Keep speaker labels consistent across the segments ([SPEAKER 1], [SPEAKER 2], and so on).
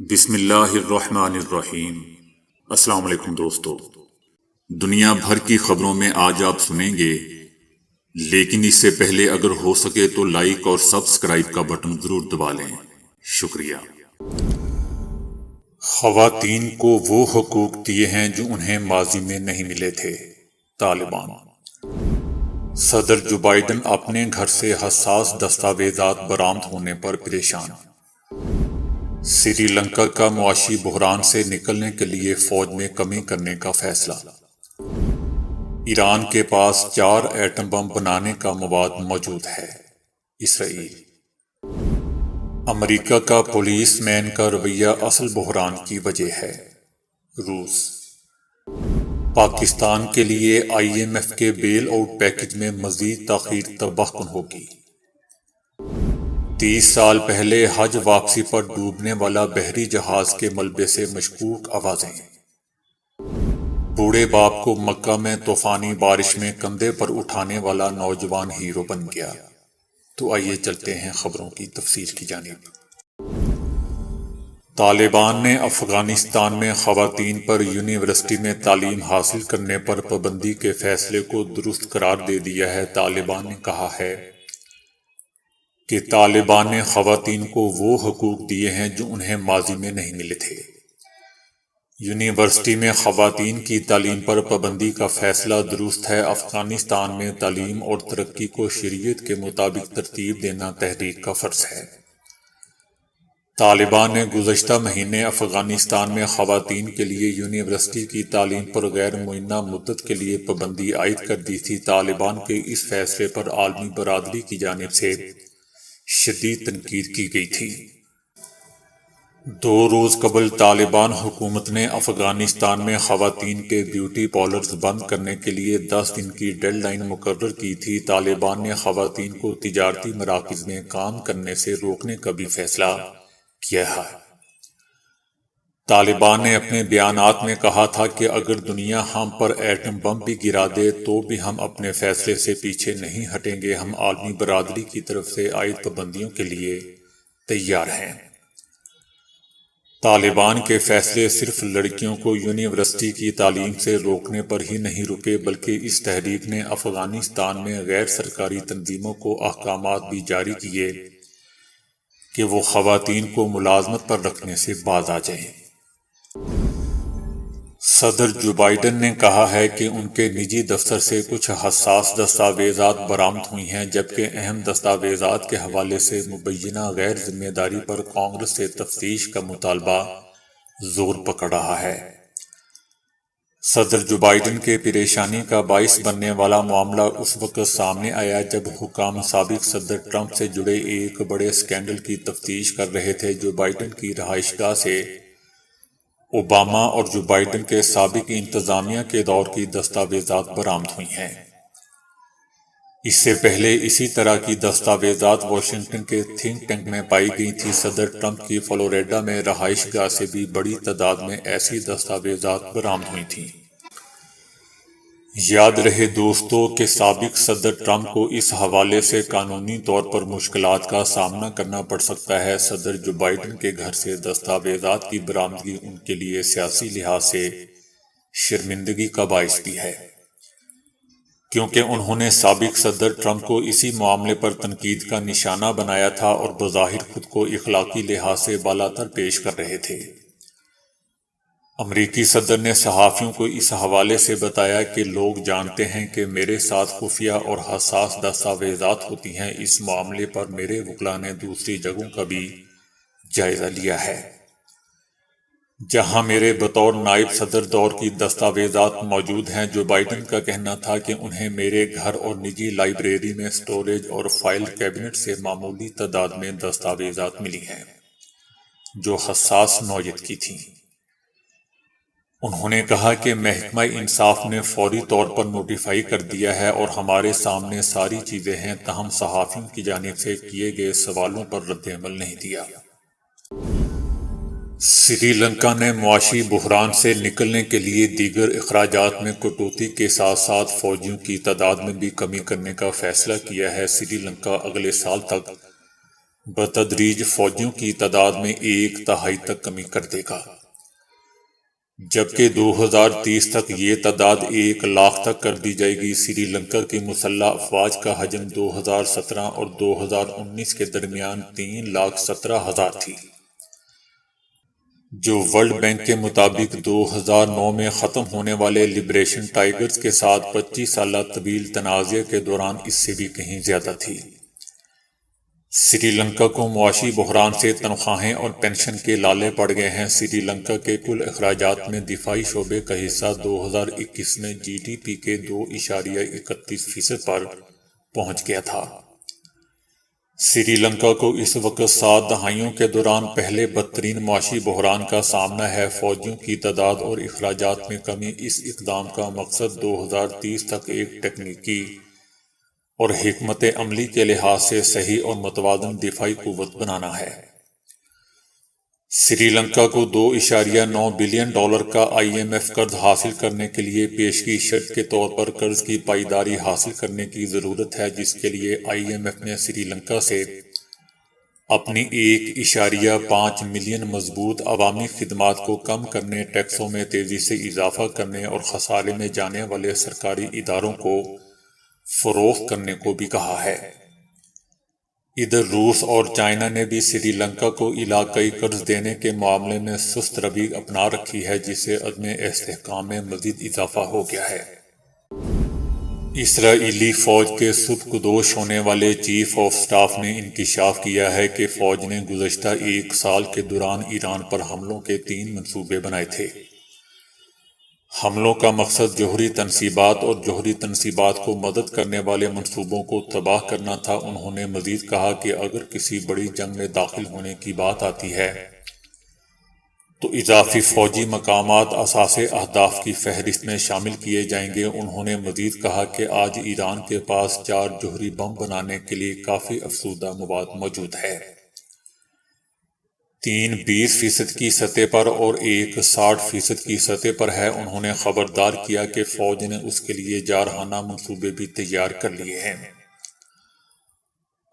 [SPEAKER 1] بسم اللہ الرحمن الرحیم۔ السلام علیکم دوستو، دنیا بھر کی خبروں میں آج آپ سنیں گے، لیکن اس سے پہلے اگر ہو سکے تو لائک اور سبسکرائب کا بٹن ضرور دبا لیں۔ شکریہ۔ خواتین کو وہ حقوق دیے ہیں جو انہیں ماضی میں نہیں ملے تھے، طالبان۔ صدر جو بائیڈن اپنے گھر سے حساس دستاویزات برآمد ہونے پر پریشان۔ سری لنکا کا معاشی بحران سے نکلنے کے لیے فوج میں کمی کرنے کا فیصلہ۔ ایران کے پاس 4 ایٹم بم بنانے کا مواد موجود ہے، اسرائیل۔ امریکہ کا پولیس مین کا رویہ اصل بحران کی وجہ ہے، روس۔ پاکستان کے لیے IMF کے بیل آؤٹ پیکج میں مزید تاخیر تباہ کن ہوگی۔ 30 سال پہلے حج واپسی پر ڈوبنے والا بحری جہاز کے ملبے سے مشکوک آوازیں۔ بوڑھے باپ کو مکہ میں طوفانی بارش میں کندھے پر اٹھانے والا نوجوان ہیرو بن گیا۔ تو آئیے چلتے ہیں خبروں کی تفصیل کی جانب۔ طالبان نے افغانستان میں خواتین پر یونیورسٹی میں تعلیم حاصل کرنے پر پابندی کے فیصلے کو درست قرار دے دیا ہے۔ طالبان نے کہا ہے کہ طالبان نے خواتین کو وہ حقوق دیے ہیں جو انہیں ماضی میں نہیں ملے تھے۔ یونیورسٹی میں خواتین کی تعلیم پر پابندی کا فیصلہ درست ہے۔ افغانستان میں تعلیم اور ترقی کو شریعت کے مطابق ترتیب دینا تحریک کا فرض ہے۔ طالبان نے گزشتہ مہینے افغانستان میں خواتین کے لیے یونیورسٹی کی تعلیم پر غیر معینہ مدت کے لیے پابندی عائد کر دی تھی۔ طالبان کے اس فیصلے پر عالمی برادری کی جانب سے شدید تنقید کی گئی تھی۔ 2 روز قبل طالبان حکومت نے افغانستان میں خواتین کے بیوٹی پارلرز بند کرنے کے لیے 10 دن کی ڈیڈ لائن مقرر کی تھی۔ طالبان نے خواتین کو تجارتی مراکز میں کام کرنے سے روکنے کا بھی فیصلہ کیا ہے۔ طالبان نے اپنے بیانات میں کہا تھا کہ اگر دنیا ہم پر ایٹم بم بھی گرا دے تو بھی ہم اپنے فیصلے سے پیچھے نہیں ہٹیں گے۔ ہم عالمی برادری کی طرف سے عائد پابندیوں کے لیے تیار ہیں۔ طالبان کے فیصلے صرف لڑکیوں کو یونیورسٹی کی تعلیم سے روکنے پر ہی نہیں رکے، بلکہ اس تحریک نے افغانستان میں غیر سرکاری تنظیموں کو احکامات بھی جاری کیے کہ وہ خواتین کو ملازمت پر رکھنے سے باز آ جائیں۔ صدر جو بائیڈن نے کہا ہے کہ ان کے نجی دفتر سے کچھ حساس دستاویزات برآمد ہوئی ہیں، جبکہ اہم دستاویزات کے حوالے سے مبینہ غیر ذمہ داری پر کانگریس سے تفتیش کا مطالبہ زور پکڑ رہا ہے۔ صدر جو بائیڈن کے پریشانی کا باعث بننے والا معاملہ اس وقت سامنے آیا جب حکام سابق صدر ٹرمپ سے جڑے ایک بڑے اسکینڈل کی تفتیش کر رہے تھے۔ جو بائیڈن کی رہائش گاہ سے اوباما اور جو بائیڈن کے سابق انتظامیہ کے دور کی دستاویزات برآمد ہوئی ہیں۔ اس سے پہلے اسی طرح کی دستاویزات واشنگٹن کے تھنک ٹینک میں پائی گئی تھی۔ صدر ٹرمپ کی فلوریڈا میں رہائش گاہ سے بھی بڑی تعداد میں ایسی دستاویزات برآمد ہوئی تھیں۔ یاد رہے دوستو کہ سابق صدر ٹرمپ کو اس حوالے سے قانونی طور پر مشکلات کا سامنا کرنا پڑ سکتا ہے۔ صدر جو بائیڈن کے گھر سے دستاویزات کی برآمدگی ان کے لیے سیاسی لحاظ سے شرمندگی کا باعث بھی ہے، کیونکہ انہوں نے سابق صدر ٹرمپ کو اسی معاملے پر تنقید کا نشانہ بنایا تھا اور بظاہر خود کو اخلاقی لحاظ سے بالاتر پیش کر رہے تھے۔ امریکی صدر نے صحافیوں کو اس حوالے سے بتایا کہ لوگ جانتے ہیں کہ میرے ساتھ خفیہ اور حساس دستاویزات ہوتی ہیں۔ اس معاملے پر میرے وکلاء نے دوسری جگہوں کا بھی جائزہ لیا ہے، جہاں میرے بطور نائب صدر دور کی دستاویزات موجود ہیں۔ جو بائیڈن کا کہنا تھا کہ انہیں میرے گھر اور نجی لائبریری میں سٹوریج اور فائل کیبنٹ سے معمولی تعداد میں دستاویزات ملی ہیں جو حساس نوعیت کی تھیں۔ انہوں نے کہا کہ محکمہ انصاف نے فوری طور پر نوٹیفائی کر دیا ہے اور ہمارے سامنے ساری چیزیں ہیں، تاہم صحافیوں کی جانب سے کیے گئے سوالوں پر رد عمل نہیں دیا۔ سری لنکا نے معاشی بحران سے نکلنے کے لیے دیگر اخراجات میں کٹوتی کے ساتھ ساتھ فوجیوں کی تعداد میں بھی کمی کرنے کا فیصلہ کیا ہے۔ سری لنکا اگلے سال تک بتدریج فوجیوں کی تعداد میں 1/3 تک کمی کر دے گا، جبکہ 2030 تک یہ تعداد 1 لاکھ تک کر دی جائے گی۔ سری لنکا کی مسلح افواج کا حجم 2017 اور 2019 کے درمیان 3,17,000 تھی، جو ورلڈ بینک کے مطابق 2009 میں ختم ہونے والے لبریشن ٹائگرز کے ساتھ 25 سالہ طویل تنازع کے دوران اس سے بھی کہیں زیادہ تھی۔ سری لنکا کو معاشی بحران سے تنخواہیں اور پینشن کے لالے پڑ گئے ہیں۔ سری لنکا کے کل اخراجات میں دفاعی شعبے کا حصہ 2021 میں جی ڈی پی کے 2.31% پر پہنچ گیا تھا۔ سری لنکا کو اس وقت 7 دہائیوں کے دوران پہلے بدترین معاشی بحران کا سامنا ہے۔ فوجیوں کی تعداد اور اخراجات میں کمی۔ اس اقدام کا مقصد 2030 تک ایک تکنیکی اور حکمت عملی کے لحاظ سے صحیح اور متوازن دفاعی قوت بنانا ہے۔ سری لنکا کو $2.9 بلین کا IMF قرض حاصل کرنے کے لیے پیشگی شرط کے طور پر قرض کی پائیداری حاصل کرنے کی ضرورت ہے، جس کے لیے IMF نے سری لنکا سے اپنی 1.5 ملین مضبوط عوامی خدمات کو کم کرنے، ٹیکسوں میں تیزی سے اضافہ کرنے اور خسارے میں جانے والے سرکاری اداروں کو فروخت کرنے کو بھی کہا ہے۔ ادھر روس اور چائنا نے بھی سری لنکا کو علاقائی قرض دینے کے معاملے میں سست روی اپنا رکھی ہے، جس سے عدم استحکام میں مزید اضافہ ہو گیا ہے۔ اسرائیلی فوج کے سبکدوش ہونے والے چیف آف سٹاف نے انکشاف کیا ہے کہ فوج نے گزشتہ 1 سال کے دوران ایران پر حملوں کے 3 منصوبے بنائے تھے۔ حملوں کا مقصد جوہری تنصیبات اور جوہری تنصیبات کو مدد کرنے والے منصوبوں کو تباہ کرنا تھا۔ انہوں نے مزید کہا کہ اگر کسی بڑی جنگ میں داخل ہونے کی بات آتی ہے تو اضافی فوجی مقامات اساسی اہداف کی فہرست میں شامل کیے جائیں گے۔ انہوں نے مزید کہا کہ آج ایران کے پاس 4 جوہری بم بنانے کے لیے کافی افزودہ مواد موجود ہے، 3 20% کی سطح پر اور 1 60% کی سطح پر ہے۔ انہوں نے خبردار کیا کہ فوج نے اس کے لیے جارحانہ منصوبے بھی تیار کر لیے ہیں۔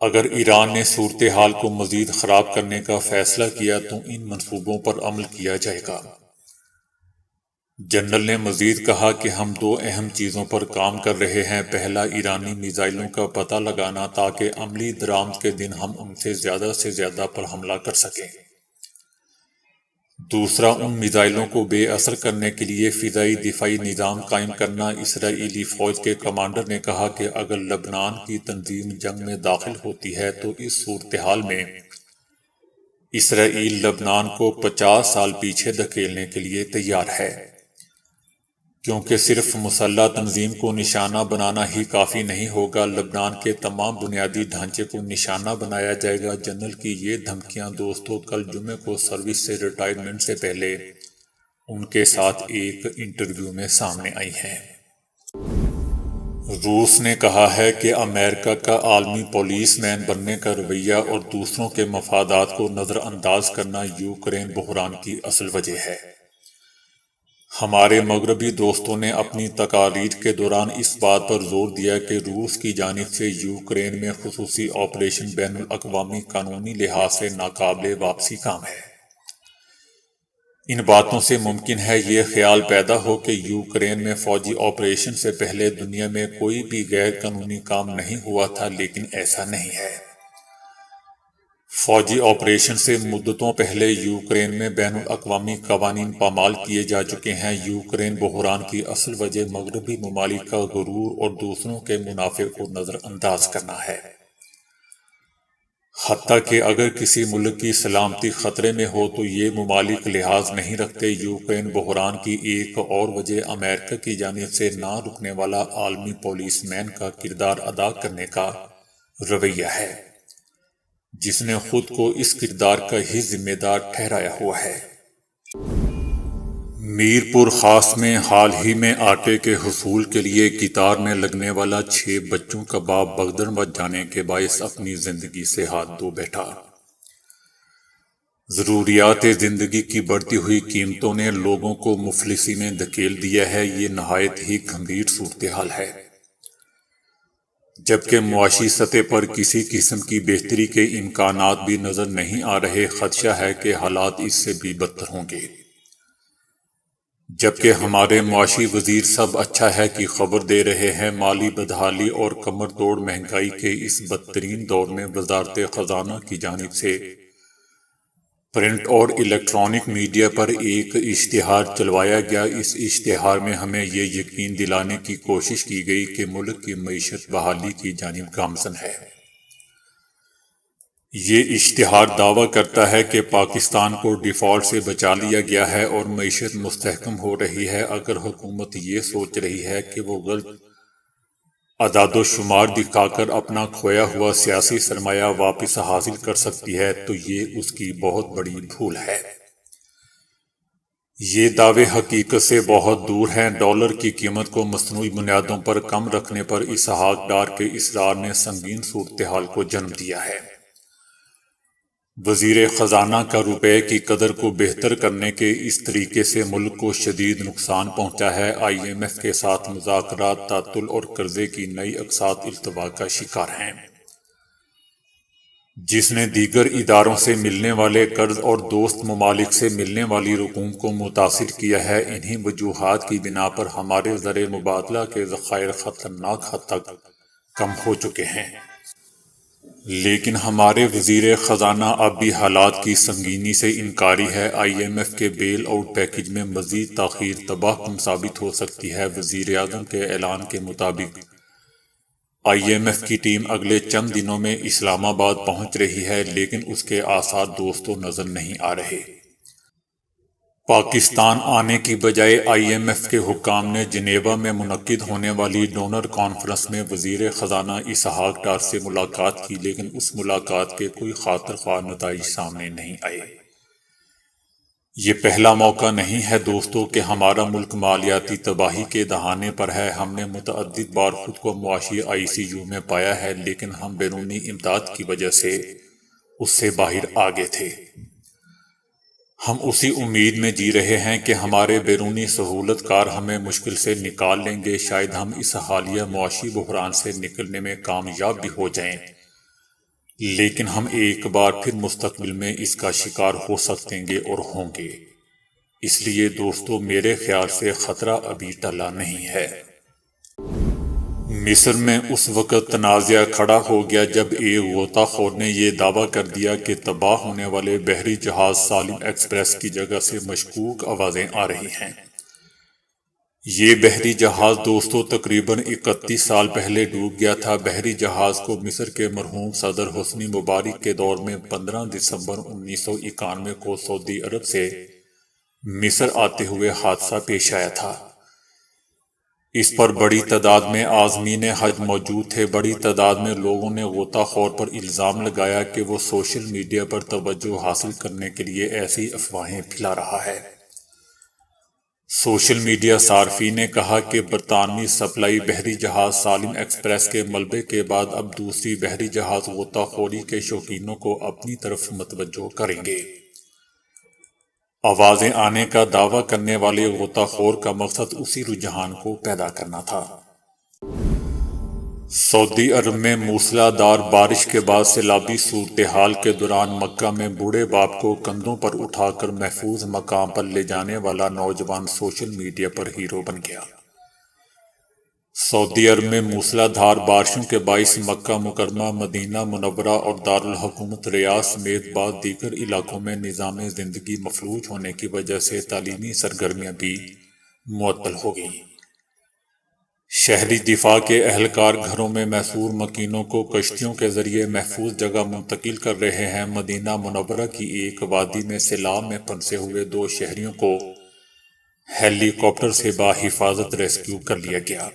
[SPEAKER 1] اگر ایران نے صورتحال کو مزید خراب کرنے کا فیصلہ کیا تو ان منصوبوں پر عمل کیا جائے گا۔ جنرل نے مزید کہا کہ ہم 2 اہم چیزوں پر کام کر رہے ہیں۔ پہلا، ایرانی میزائلوں کا پتہ لگانا تاکہ عملی درآمد کے دن ہم ان سے زیادہ پر حملہ کر سکیں۔ دوسرا، ان میزائلوں کو بے اثر کرنے کے لیے فضائی دفاعی نظام قائم کرنا۔ اسرائیلی فوج کے کمانڈر نے کہا کہ اگر لبنان کی تنظیم جنگ میں داخل ہوتی ہے تو اس صورتحال میں اسرائیل لبنان کو 50 سال پیچھے دھکیلنے کے لیے تیار ہے، کیونکہ صرف مسلح تنظیم کو نشانہ بنانا ہی کافی نہیں ہوگا، لبنان کے تمام بنیادی ڈھانچے کو نشانہ بنایا جائے گا۔ جنرل کی یہ دھمکیاں دوستوں کل جمعے کو سروس سے ریٹائرمنٹ سے پہلے ان کے ساتھ ایک انٹرویو میں سامنے آئی ہیں۔ روس نے کہا ہے کہ امریکہ کا عالمی پولیس مین بننے کا رویہ اور دوسروں کے مفادات کو نظر انداز کرنا یوکرین بحران کی اصل وجہ ہے۔ ہمارے مغربی دوستوں نے اپنی تقاریر کے دوران اس بات پر زور دیا کہ روس کی جانب سے یوکرین میں خصوصی آپریشن بین الاقوامی قانونی لحاظ سے ناقابل واپسی کام ہے۔ ان باتوں سے ممکن ہے یہ خیال پیدا ہو کہ یوکرین میں فوجی آپریشن سے پہلے دنیا میں کوئی بھی غیر قانونی کام نہیں ہوا تھا، لیکن ایسا نہیں ہے۔ فوجی آپریشن سے مدتوں پہلے یوکرین میں بین الاقوامی قوانین پامال کیے جا چکے ہیں۔ یوکرین بحران کی اصل وجہ مغربی ممالک کا غرور اور دوسروں کے منافع کو نظر انداز کرنا ہے۔ حتیٰ کہ اگر کسی ملک کی سلامتی خطرے میں ہو تو یہ ممالک لحاظ نہیں رکھتے۔ یوکرین بحران کی ایک اور وجہ امریکہ کی جانب سے نہ رکنے والا عالمی پولیس مین کا کردار ادا کرنے کا رویہ ہے، جس نے خود کو اس کردار کا ہی ذمہ دار ٹھہرایا ہوا ہے۔ میرپور خاص میں حال ہی میں آٹے کے حصول کے لیے قطار میں لگنے والا 6 بچوں کا باپ بغداد بچ جانے کے باعث اپنی زندگی سے ہاتھ دھو بیٹھا۔ ضروریات زندگی کی بڑھتی ہوئی قیمتوں نے لوگوں کو مفلسی میں دھکیل دیا ہے۔ یہ نہایت ہی گمبھیر صورتحال ہے۔ جبکہ معاشی سطح پر کسی قسم کی بہتری کے امکانات بھی نظر نہیں آ رہے۔ خدشہ ہے کہ حالات اس سے بھی بدتر ہوں گے۔ جبکہ ہمارے معاشی وزیر سب اچھا ہے کی خبر دے رہے ہیں۔ مالی بدحالی اور کمر توڑ مہنگائی کے اس بدترین دور میں وزارت خزانہ کی جانب سے پرنٹ اور الیکٹرانک میڈیا پر ایک اشتہار چلوایا گیا۔ اس اشتہار میں ہمیں یہ یقین دلانے کی کوشش کی گئی کہ ملک کی معیشت بحالی کی جانب گامزن ہے۔ یہ اشتہار دعویٰ کرتا ہے کہ پاکستان کو ڈیفالٹ سے بچا لیا گیا ہے اور معیشت مستحکم ہو رہی ہے۔ اگر حکومت یہ سوچ رہی ہے کہ وہ غلط اعداد و شمار دکھا کر اپنا کھویا ہوا سیاسی سرمایہ واپس حاصل کر سکتی ہے تو یہ اس کی بہت بڑی بھول ہے۔ یہ دعوے حقیقت سے بہت دور ہیں۔ ڈالر کی قیمت کو مصنوعی بنیادوں پر کم رکھنے پر اسحاق ڈار کے اصرار نے سنگین صورتحال کو جنم دیا ہے۔ وزیر خزانہ کا روپے کی قدر کو بہتر کرنے کے اس طریقے سے ملک کو شدید نقصان پہنچا ہے۔ IMF کے ساتھ مذاکرات تعطل اور قرضے کی نئی اقساط التوا کا شکار ہیں، جس نے دیگر اداروں سے ملنے والے قرض اور دوست ممالک سے ملنے والی رقوم کو متاثر کیا ہے۔ انہی وجوہات کی بنا پر ہمارے زر مبادلہ کے ذخائر خطرناک حد تک کم ہو چکے ہیں۔ لیکن ہمارے وزیر خزانہ اب بھی حالات کی سنگینی سے انکاری ہے۔ IMF کے بیل آؤٹ پیکج میں مزید تاخیر تباہ کن ثابت ہو سکتی ہے۔ وزیر اعظم کے اعلان کے مطابق IMF کی ٹیم اگلے چند دنوں میں اسلام آباد پہنچ رہی ہے، لیکن اس کے آثار دوستوں نظر نہیں آ رہے۔ پاکستان آنے کی بجائے IMF کے حکام نے جنیوا میں منعقد ہونے والی ڈونر کانفرنس میں وزیر خزانہ اسحاق ڈار سے ملاقات کی، لیکن اس ملاقات کے کوئی خاطر خواہ نتائج سامنے نہیں آئے۔ یہ پہلا موقع نہیں ہے دوستو کہ ہمارا ملک مالیاتی تباہی کے دہانے پر ہے۔ ہم نے متعدد بار خود کو معاشی ICU میں پایا ہے، لیکن ہم بیرونی امداد کی وجہ سے اس سے باہر آ گئے تھے۔ ہم اسی امید میں جی رہے ہیں کہ ہمارے بیرونی سہولت کار ہمیں مشکل سے نکال لیں گے۔ شاید ہم اس حالیہ معاشی بحران سے نکلنے میں کامیاب بھی ہو جائیں، لیکن ہم ایک بار پھر مستقبل میں اس کا شکار ہو سکیں گے اور ہوں گے۔ اس لیے دوستو میرے خیال سے خطرہ ابھی ٹلا نہیں ہے۔ مصر میں اس وقت تنازعہ کھڑا ہو گیا جب ایک غوطہ خور نے یہ دعویٰ کر دیا کہ تباہ ہونے والے بحری جہاز سالم ایکسپریس کی جگہ سے مشکوک آوازیں آ رہی ہیں۔ یہ بحری جہاز دوستو تقریباً 31 سال پہلے ڈوب گیا تھا۔ بحری جہاز کو مصر کے مرحوم صدر حسنی مبارک کے دور میں 15 دسمبر 1991 کو سعودی عرب سے مصر آتے ہوئے حادثہ پیش آیا تھا۔ اس پر بڑی تعداد میں عازمین حج موجود تھے۔ بڑی تعداد میں لوگوں نے غوطہ خور پر الزام لگایا کہ وہ سوشل میڈیا پر توجہ حاصل کرنے کے لیے ایسی افواہیں پھیلا رہا ہے۔ سوشل میڈیا صارفین نے کہا کہ برطانوی سپلائی بحری جہاز سالم ایکسپریس کے ملبے کے بعد اب دوسری بحری جہاز غوطہ خوری کے شوقینوں کو اپنی طرف متوجہ کریں گے۔ آوازیں آنے کا دعویٰ کرنے والے غوطہ خور کا مقصد اسی رجحان کو پیدا کرنا تھا۔ سعودی عرب میں موسلا دھار بارش کے بعد سیلابی صورتحال کے دوران مکہ میں بوڑھے باپ کو کندھوں پر اٹھا کر محفوظ مقام پر لے جانے والا نوجوان سوشل میڈیا پر ہیرو بن گیا۔ سعودی عرب میں موسلا دھار بارشوں کے باعث مکہ مکرمہ، مدینہ منورہ اور دارالحکومت ریاض سمیت بعض دیگر علاقوں میں نظام زندگی مفلوج ہونے کی وجہ سے تعلیمی سرگرمیاں بھی معطل ہو گئیں۔ شہری دفاع کے اہلکار گھروں میں محصور مکینوں کو کشتیوں کے ذریعے محفوظ جگہ منتقل کر رہے ہیں۔ مدینہ منورہ کی ایک وادی میں سیلاب میں پھنسے ہوئے 2 شہریوں کو ہیلی کاپٹر سے بحفاظت ریسکیو کر لیا گیا،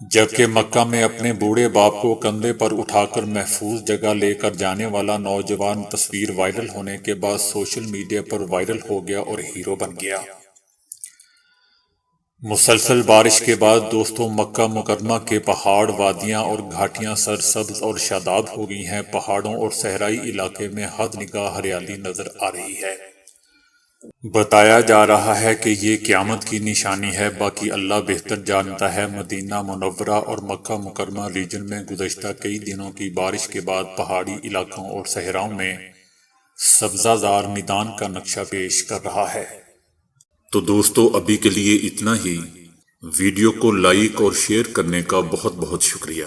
[SPEAKER 1] جبکہ مکہ میں اپنے بوڑھے باپ کو کندھے پر اٹھا کر محفوظ جگہ لے کر جانے والا نوجوان تصویر وائرل ہونے کے بعد سوشل میڈیا پر وائرل ہو گیا اور ہیرو بن گیا۔ مسلسل بارش کے بعد دوستوں مکہ مکرمہ کے پہاڑ، وادیاں اور گھاٹیاں سرسبز اور شاداب ہو گئی ہیں۔ پہاڑوں اور صحرائی علاقے میں حد نگاہ ہریالی نظر آ رہی ہے۔ بتایا جا رہا ہے کہ یہ قیامت کی نشانی ہے، باقی اللہ بہتر جانتا ہے۔ مدینہ منورہ اور مکہ مکرمہ ریجن میں گزشتہ کئی دنوں کی بارش کے بعد پہاڑی علاقوں اور صحراؤں میں سبزہ زار میدان کا نقشہ پیش کر رہا ہے۔ تو دوستو ابھی کے لیے اتنا ہی۔ ویڈیو کو لائک اور شیئر کرنے کا بہت بہت شکریہ۔